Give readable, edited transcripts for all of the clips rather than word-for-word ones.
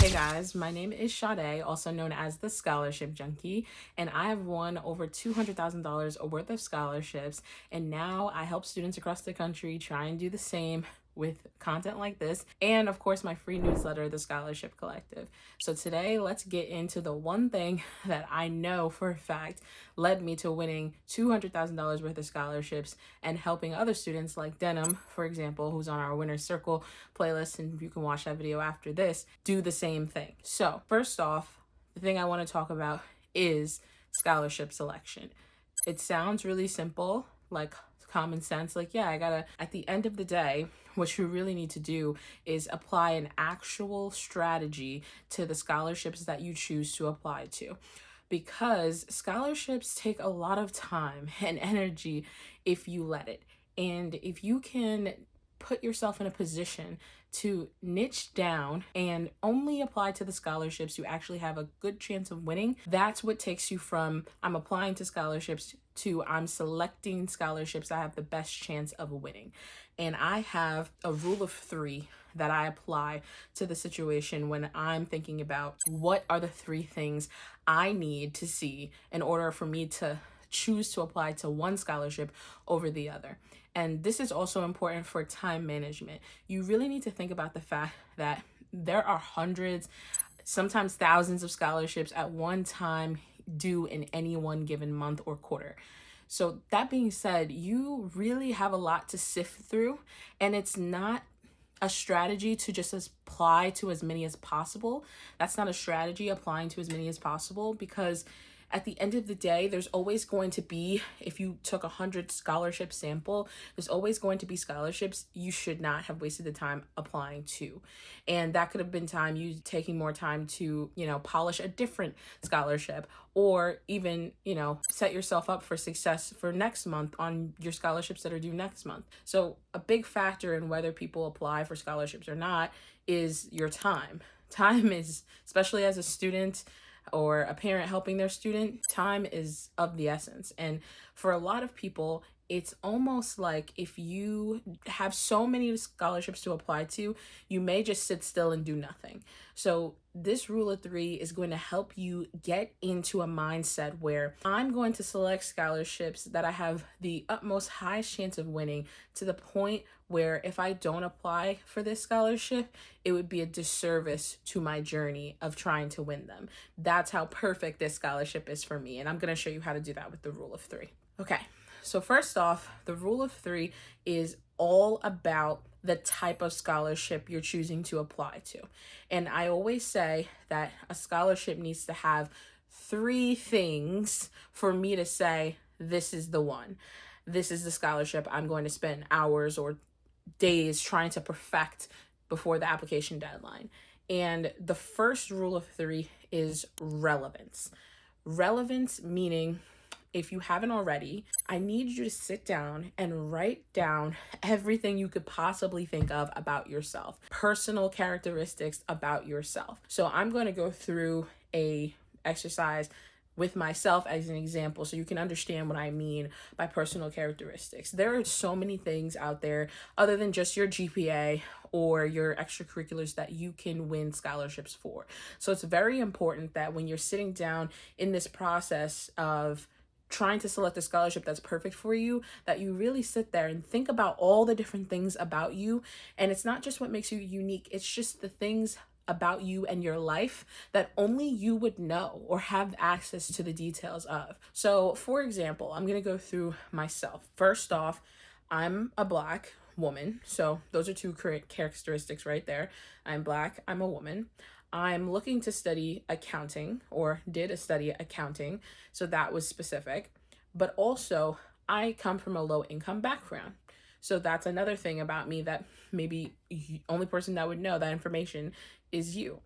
Hey guys, my name is Sade, also known as the Scholarship Junkie, and I have won over $200,000 worth of scholarships, and now I help students across the country try and do the same with content like this, and of course my free newsletter, The Scholarship Collective. So today, let's get into the one thing that I know for a fact led me to winning $200,000 worth of scholarships and helping other students like Denim, for example, who's on our Winner's Circle playlist, and you can watch that video after this, do the same thing. So first off, the thing I want to talk about is scholarship selection. It sounds really simple, like common sense, like, yeah, at the end of the day, what you really need to do is apply an actual strategy to the scholarships that you choose to apply to. Because scholarships take a lot of time and energy if you let it. And if you can put yourself in a position to niche down and only apply to the scholarships you actually have a good chance of winning, that's what takes you from I'm applying to scholarships to I'm selecting scholarships I have the best chance of winning. And I have a rule of 3 that I apply to the situation when I'm thinking about what are the 3 things I need to see in order for me to choose to apply to one scholarship over the other. And this is also important for time management. You really need to think about the fact that there are hundreds, sometimes thousands of scholarships at one time due in any one given month or quarter. So that being said, you really have a lot to sift through, and it's not a strategy to just apply to as many as possible. That's not a strategy, applying to as many as possible, because at the end of the day, there's always going to be, if you took 100 scholarship sample, there's always going to be scholarships you should not have wasted the time applying to. And that could have been time you taking more time to, polish a different scholarship, or even, set yourself up for success for next month on your scholarships that are due next month. So a big factor in whether people apply for scholarships or not is your time. Time is, especially as a student or a parent helping their student, time is of the essence. And for a lot of people, it's almost like if you have so many scholarships to apply to, you may just sit still and do nothing. So this rule of 3 is going to help you get into a mindset where I'm going to select scholarships that I have the utmost highest chance of winning, to the point where if I don't apply for this scholarship, it would be a disservice to my journey of trying to win them. That's how perfect this scholarship is for me. And I'm going to show you how to do that with the rule of 3. Okay. So first off, the rule of 3 is all about the type of scholarship you're choosing to apply to. And I always say that a scholarship needs to have 3 things for me to say, this is the one. This is the scholarship I'm going to spend hours or days trying to perfect before the application deadline. And the first rule of 3 is relevance. Relevance meaning, if you haven't already, I need you to sit down and write down everything you could possibly think of about yourself, personal characteristics about yourself. So I'm going to go through a exercise with myself as an example, so you can understand what I mean by personal characteristics. There are so many things out there other than just your GPA or your extracurriculars that you can win scholarships for. So it's very important that when you're sitting down in this process of trying to select a scholarship that's perfect for you, that you really sit there and think about all the different things about you. And it's not just what makes you unique, it's just the things about you and your life that only you would know or have access to the details of. So for example, I'm going to go through myself. First off, I'm a Black woman. So those are 2 characteristics right there. I'm Black, I'm a woman. I'm looking to study accounting, or did study accounting, so that was specific. But also, I come from a low income background. So that's another thing about me that maybe the only person that would know that information is you.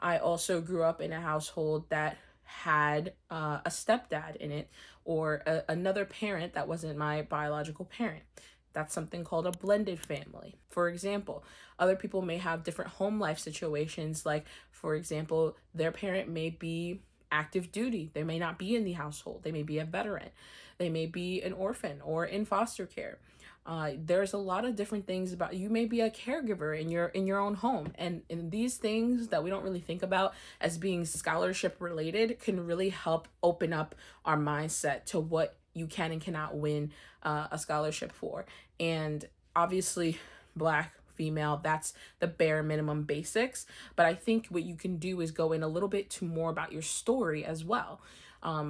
I also grew up in a household that had a stepdad in it, or another parent that wasn't my biological parent. That's something called a blended family. For example, other people may have different home life situations. Like, for example, their parent may be active duty. They may not be in the household. They may be a veteran. They may be an orphan or in foster care. There's a lot of different things about, you may be a caregiver in your own home, and these things that we don't really think about as being scholarship related can really help open up our mindset to what you can and cannot win a scholarship for. And obviously, Black, female, that's the bare minimum basics. But I think what you can do is go in a little bit to more about your story as well.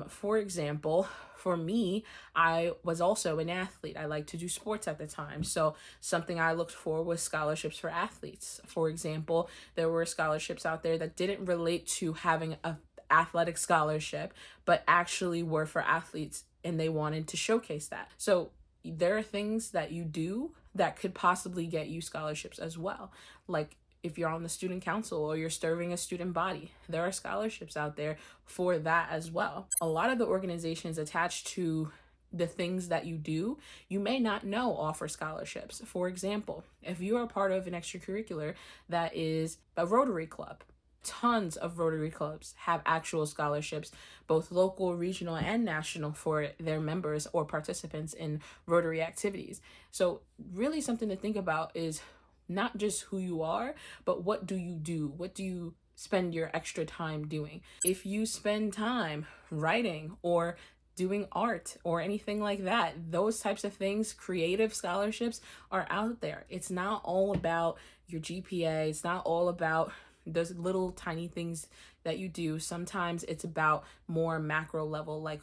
For example, for me, I was also an athlete. I liked to do sports at the time. So something I looked for was scholarships for athletes. For example, there were scholarships out there that didn't relate to having a athletic scholarship, but actually were for athletes, and they wanted to showcase that. So there are things that you do that could possibly get you scholarships as well. Like if you're on the student council or you're serving a student body, there are scholarships out there for that as well. A lot of the organizations attached to the things that you do, you may not know offer scholarships. For example, if you are part of an extracurricular that is a Rotary Club, tons of Rotary clubs have actual scholarships, both local, regional, and national, for their members or participants in Rotary activities. So really something to think about is not just who you are, but what do you do? What do you spend your extra time doing? If you spend time writing or doing art or anything like that, those types of things, creative scholarships are out there. It's not all about your GPA. It's not all about those little tiny things that you do. Sometimes it's about more macro level, like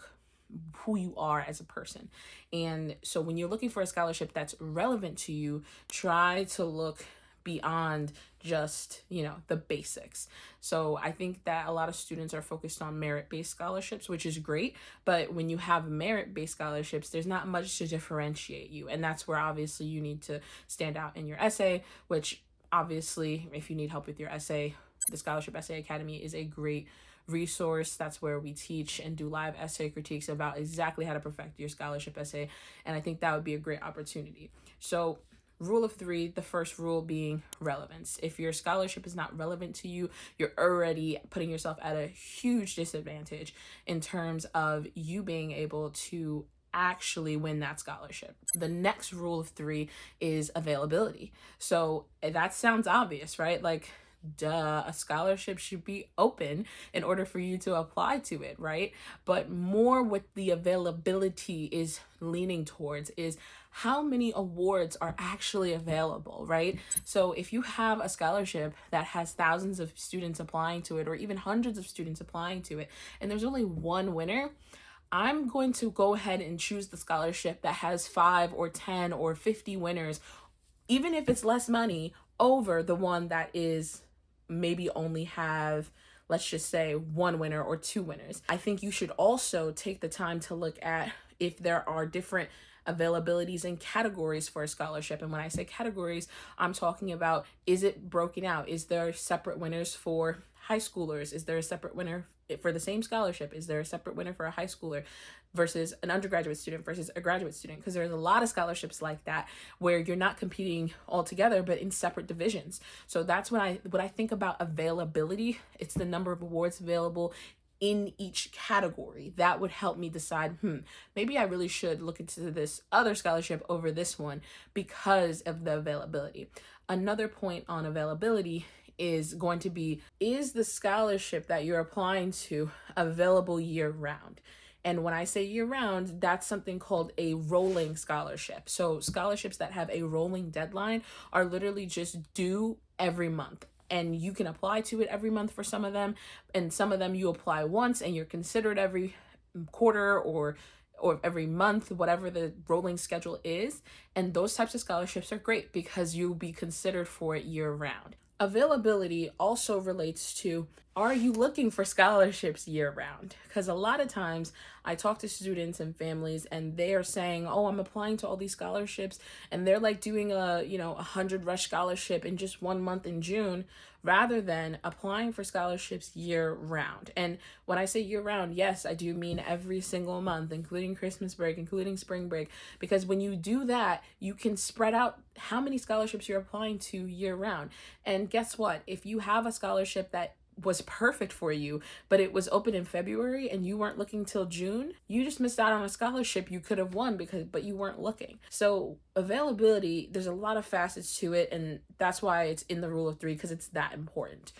who you are as a person. And so when you're looking for a scholarship that's relevant to you, try to look beyond just, the basics. So I think that a lot of students are focused on merit-based scholarships, which is great. But when you have merit-based scholarships, there's not much to differentiate you. And that's where obviously you need to stand out in your essay, which obviously, if you need help with your essay, the Scholarship Essay Academy is a great resource. That's where we teach and do live essay critiques about exactly how to perfect your scholarship essay. And I think that would be a great opportunity. So rule of 3, the first rule being relevance. If your scholarship is not relevant to you, you're already putting yourself at a huge disadvantage in terms of you being able to actually win that scholarship. The next rule of 3 is availability. So that sounds obvious, right? Like, duh, a scholarship should be open in order for you to apply to it, right? But more what the availability is leaning towards is how many awards are actually available, right? So if you have a scholarship that has thousands of students applying to it, or even hundreds of students applying to it, and there's only one winner, I'm going to go ahead and choose the scholarship that has 5 or 10 or 50 winners, even if it's less money, over the one that is maybe only have, let's just say, 1 winner or 2 winners. I think you should also take the time to look at if there are different availabilities and categories for a scholarship. And when I say categories, I'm talking about, is it broken out? Is there separate winners for high schoolers? Is there a separate winner for the same scholarship? Is there a separate winner for a high schooler versus an undergraduate student versus a graduate student? Because there's a lot of scholarships like that where you're not competing all together, but in separate divisions. So that's when I think about availability. It's the number of awards available in each category. That would help me decide, maybe I really should look into this other scholarship over this one because of the availability. Another point on availability is going to be, is the scholarship that you're applying to available year round? And when I say year round, that's something called a rolling scholarship. So scholarships that have a rolling deadline are literally just due every month. And you can apply to it every month for some of them. And some of them you apply once and you're considered every quarter or every month, whatever the rolling schedule is. And those types of scholarships are great because you'll be considered for it year round. Availability also relates to, are you looking for scholarships year round? Because a lot of times I talk to students and families and they are saying, oh, I'm applying to all these scholarships, and they're like doing a 100 rush scholarship in just 1 month in June, rather than applying for scholarships year round. And when I say year round, yes, I do mean every single month, including Christmas break, including spring break, because when you do that, you can spread out how many scholarships you're applying to year round. And guess what? If you have a scholarship that was perfect for you, but it was open in February and you weren't looking till June, you just missed out on a scholarship you could have won but you weren't looking. So availability, there's a lot of facets to it, and that's why it's in the rule of three, because it's that important.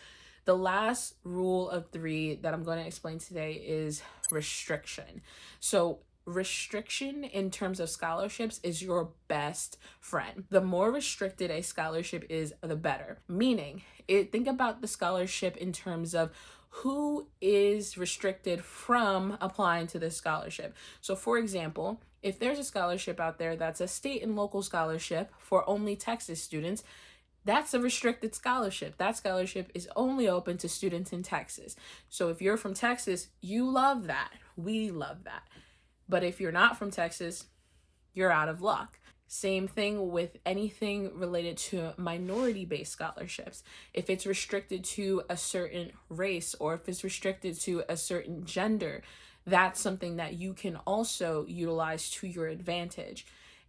The last rule of three that I'm going to explain today is restriction. So restriction in terms of scholarships is your best friend. The more restricted a scholarship is, the better. Meaning, think about the scholarship in terms of who is restricted from applying to this scholarship. So for example, if there's a scholarship out there that's a state and local scholarship for only Texas students, that's a restricted scholarship. That scholarship is only open to students in Texas. So if you're from Texas, you love that. We love that. But if you're not from Texas, you're out of luck. Same thing with anything related to minority-based scholarships. If it's restricted to a certain race, or if it's restricted to a certain gender, that's something that you can also utilize to your advantage.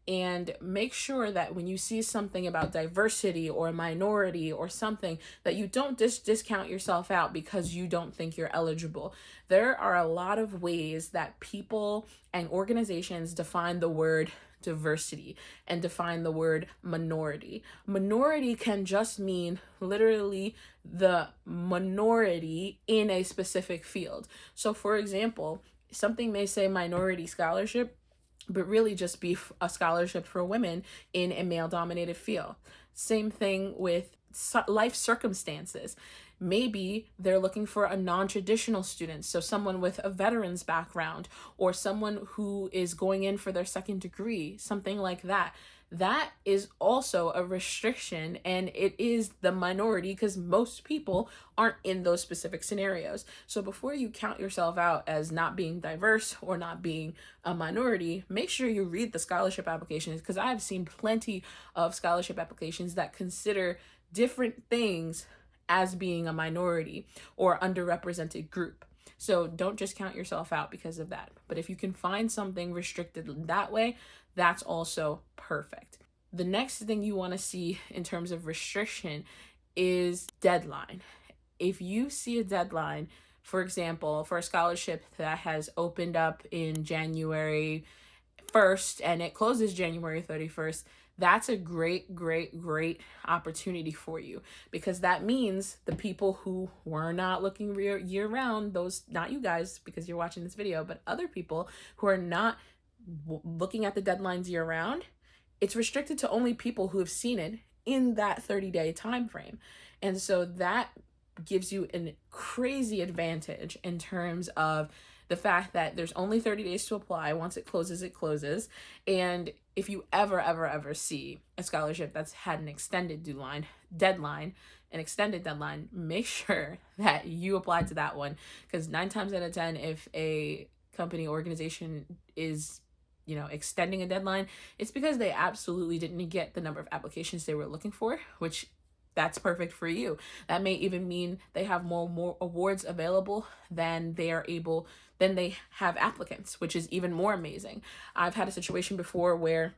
And make sure that when you see something about diversity or minority or something, that you don't just discount yourself out because you don't think you're eligible. There are a lot of ways that people and organizations define the word diversity and define the word minority. Minority can just mean literally the minority in a specific field. So for example, something may say minority scholarship, but really just be a scholarship for women in a male-dominated field. Same thing with life circumstances. Maybe they're looking for a non-traditional student, so someone with a veteran's background, or someone who is going in for their second degree, something like that. That is also a restriction, and it is the minority because most people aren't in those specific scenarios. So before you count yourself out as not being diverse or not being a minority, make sure you read the scholarship applications, because I've seen plenty of scholarship applications that consider different things as being a minority or underrepresented group. So don't just count yourself out because of that. But if you can find something restricted that way, that's also perfect. The next thing you want to see in terms of restriction is deadline. If you see a deadline, for example, for a scholarship that has opened up in January 1st and it closes January 31st, that's a great opportunity for you, because that means the people who were not looking year round, those, not you guys because you're watching this video, but other people who are not looking at the deadlines year round, it's restricted to only people who have seen it in that 30-day time frame. And so that gives you a crazy advantage in terms of the fact that there's only 30 days to apply. Once it closes, it closes. And if you ever see a scholarship that's had an extended deadline, make sure that you apply to that one, because 9 times out of 10, if a company organization is extending a deadline, it's because they absolutely didn't get the number of applications they were looking for, which that's perfect for you. That may even mean they have more awards available than they have applicants, which is even more amazing. I've had a situation before where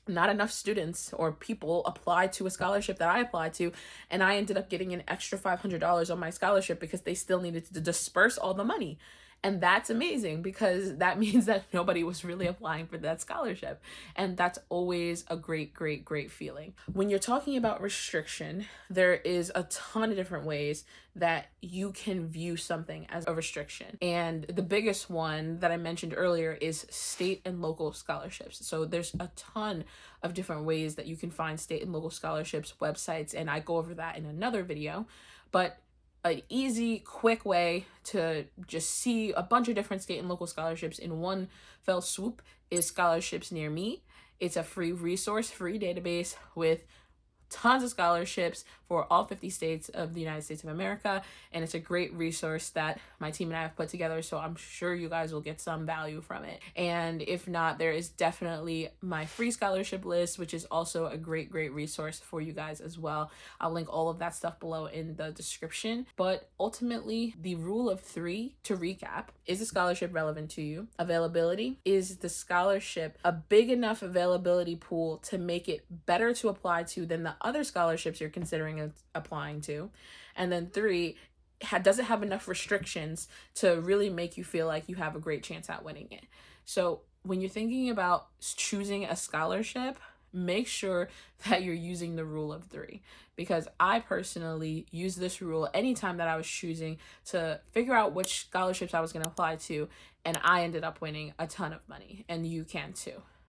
not enough students or people applied to a scholarship that I applied to, and I ended up getting an extra $500 on my scholarship because they still needed to disperse all the money. And that's amazing, because that means that nobody was really applying for that scholarship. And that's always a great feeling. When you're talking about restriction, there is a ton of different ways that you can view something as a restriction. And the biggest one that I mentioned earlier is state and local scholarships. So there's a ton of different ways that you can find state and local scholarships websites, and I go over that in another video. But an easy, quick way to just see a bunch of different state and local scholarships in one fell swoop is Scholarships Near Me. It's a free resource, free database with tons of scholarships for all 50 states of the United States of America, and it's a great resource that my team and I have put together, so I'm sure you guys will get some value from it. And if not, there is definitely my free scholarship list, which is also a great resource for you guys as well. I'll link all of that stuff below in the description. But ultimately, the rule of three, to recap: is the scholarship relevant to you? Availability: is the scholarship a big enough availability pool to make it better to apply to than the other scholarships you're considering applying to? And then 3, does it have enough restrictions to really make you feel like you have a great chance at winning it. So when you're thinking about choosing a scholarship, make sure that you're using the rule of three, because I personally use this rule anytime that I was choosing to figure out which scholarships I was going to apply to, and I ended up winning a ton of money, and you can too.